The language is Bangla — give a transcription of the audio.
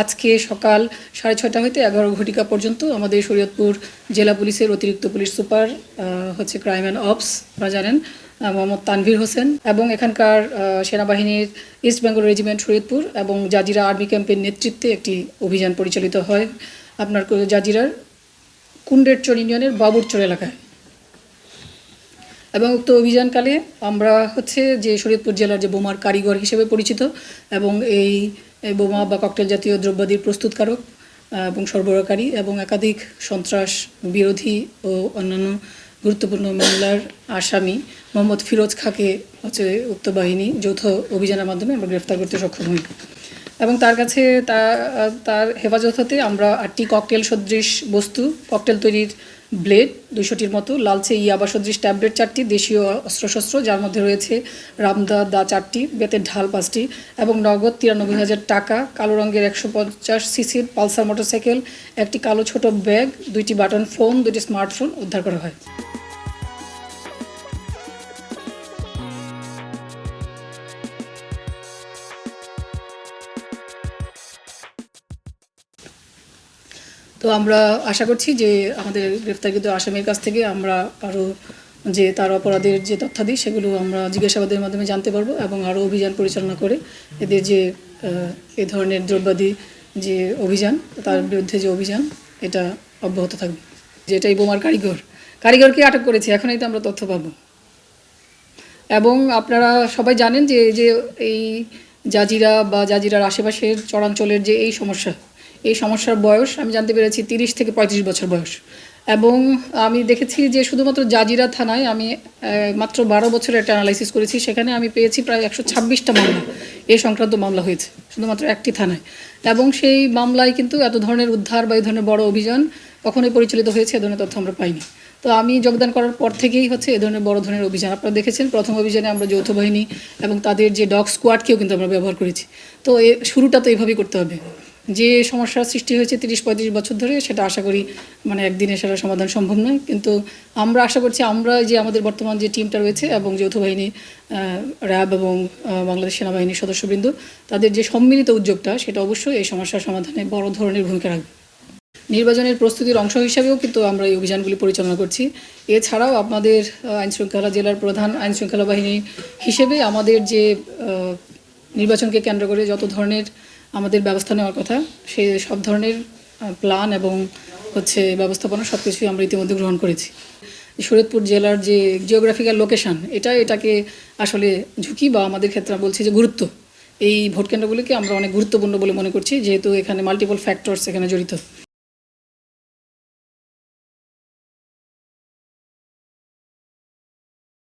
আজকে সকাল 6:30 হইতে 11 ঘটিকা পর্যন্ত আমাদের শরীয়তপুর জেলা পুলিশের অতিরিক্ত police super crime and ops আপনারা জানেন মোহাম্মদ তানভীর হোসেন এবং এখানকার সেনাবাহিনীর ইস্ট বেঙ্গল রেজিমেন্ট শরীয়তপুর এবং জাজিরা আর্মি ক্যাম্পের নেতৃত্বে একটি অভিযান পরিচালিত হয় আপনার জাজিরার কুন্ডেরচর ইউনিয়নের বাবুরচর এলাকায়। এবং উক্ত অভিযানকালে আমরা যে শরীয়তপুর জেলার যে বোমার কারিগর হিসেবে পরিচিত এবং এই বোমা বা ককটেল জাতীয় দ্রব্যাদির প্রস্তুতকারক এবং সরবরাহকারী এবং একাধিক সন্ত্রাস বিরোধী ও অন্যান্য গুরুত্বপূর্ণ মামলার আসামি মোহাম্মদ ফিরোজ খাঁকে উক্ত বাহিনী যৌথ অভিযানের মাধ্যমে আমরা গ্রেফতার করতে সক্ষম হই এবং তার কাছে তার হেফাজত হতে আমরা 8টি ককটেল সদৃশ বস্তু, ককটেল তৈরির ব্লেড 200টির মতো, লালচে ইয়াবা সদৃশ ট্যাবলেট 4টি, দেশীয় অস্ত্রশস্ত্র যার মধ্যে রয়েছে দা 4টি, বেতের ঢাল 5টি এবং নগদ 93,000 টাকা, কালো রঙের 150 সিসির পালসার মোটরসাইকেল, একটি কালো ছোট ব্যাগ, 2টি বাটন ফোন, 2টি স্মার্টফোন উদ্ধার করা হয়। তো আমরা আশা করছি যে আমাদের গ্রেফতারকৃত আসামির কাছ থেকে আমরা আরও তার অপরাধের যে তথ্যাদি সেগুলো আমরা জিজ্ঞাসাবাদের মাধ্যমে জানতে পারবো এবং আরও অভিযান পরিচালনা করে এদের এই ধরনের দ্রব্যাদি অভিযান, তার বিরুদ্ধে অভিযান এটা অব্যাহত থাকবে। যেটা এই বোমার কারিগরকে আটক করেছে, এখনই তো আমরা তথ্য পাবো। এবং আপনারা সবাই জানেন যে এই জাজিরা বা জাজিরার আশেপাশের চরাঞ্চলের এই সমস্যার বয়স আমি জানতে পেরেছি 30 থেকে 35 বছর বয়স। এবং আমি দেখেছি যে শুধুমাত্র জাজিরা থানায় আমি মাত্র 12 বছরের একটা অ্যানালাইসিস করেছি, সেখানে আমি পেয়েছি প্রায় 126টা মামলা এই সংক্রান্ত মামলা হয়েছে শুধুমাত্র একটি থানায়। এবং সেই মামলায় কিন্তু এত ধরনের উদ্ধার বা এই ধরনের বড় অভিযান কখনোই পরিচালিত হয়েছে এ ধরনের তথ্য আমরা পাইনি। তো আমি যোগদান করার পর থেকেই এ ধরনের বড় ধরনের অভিযান আপনারা দেখেছেন। প্রথম অভিযানে আমরা যৌথ বাহিনী এবং তাদের ডগ স্কোয়াডকেও কিন্তু আমরা ব্যবহার করেছি। তো শুরুটা তো এইভাবেই করতে হবে। যে সমস্যার সৃষ্টি হয়েছে 30-35 বছর ধরে, সেটা আশা করি একদিনে সেটা সমাধান সম্ভব নয়, কিন্তু আমরা আশা করছি আমরা আমাদের বর্তমান যে টিমটা রয়েছে এবং যৌথ বাহিনী র্যাব এবং বাংলাদেশ সেনাবাহিনীর সদস্যবৃন্দ তাদের যে সম্মিলিত উদ্যোগটা সেটা অবশ্যই এই সমস্যার সমাধানে বড় ধরনের ভূমিকা রাখবে। নির্বাচনের প্রস্তুতির অংশ হিসাবেও কিন্তু আমরা এই অভিযানগুলি পরিচালনা করছি। এছাড়াও আমাদের আইনশৃঙ্খলা জেলার প্রধান আইনশৃঙ্খলা বাহিনী হিসেবে আমাদের নির্বাচনকে কেন্দ্র করে যত ধরনের আমাদের ব্যবস্থা নেওয়ার কথা সেই সব ধরনের প্ল্যান এবং ব্যবস্থাপনা সব কিছুই আমরা ইতিমধ্যে গ্রহণ করেছি। শরীয়তপুর জেলার যে জিওগ্রাফিক্যাল লোকেশান এটাকে আসলে ঝুঁকি বা আমাদের ক্ষেত্রে বলছি যে গুরুত্ব, এই ভোট কেন্দ্রগুলিকে আমরা অনেক গুরুত্বপূর্ণ বলে মনে করছি, যেহেতু এখানে মাল্টিপল ফ্যাক্টরস এখানে জড়িত।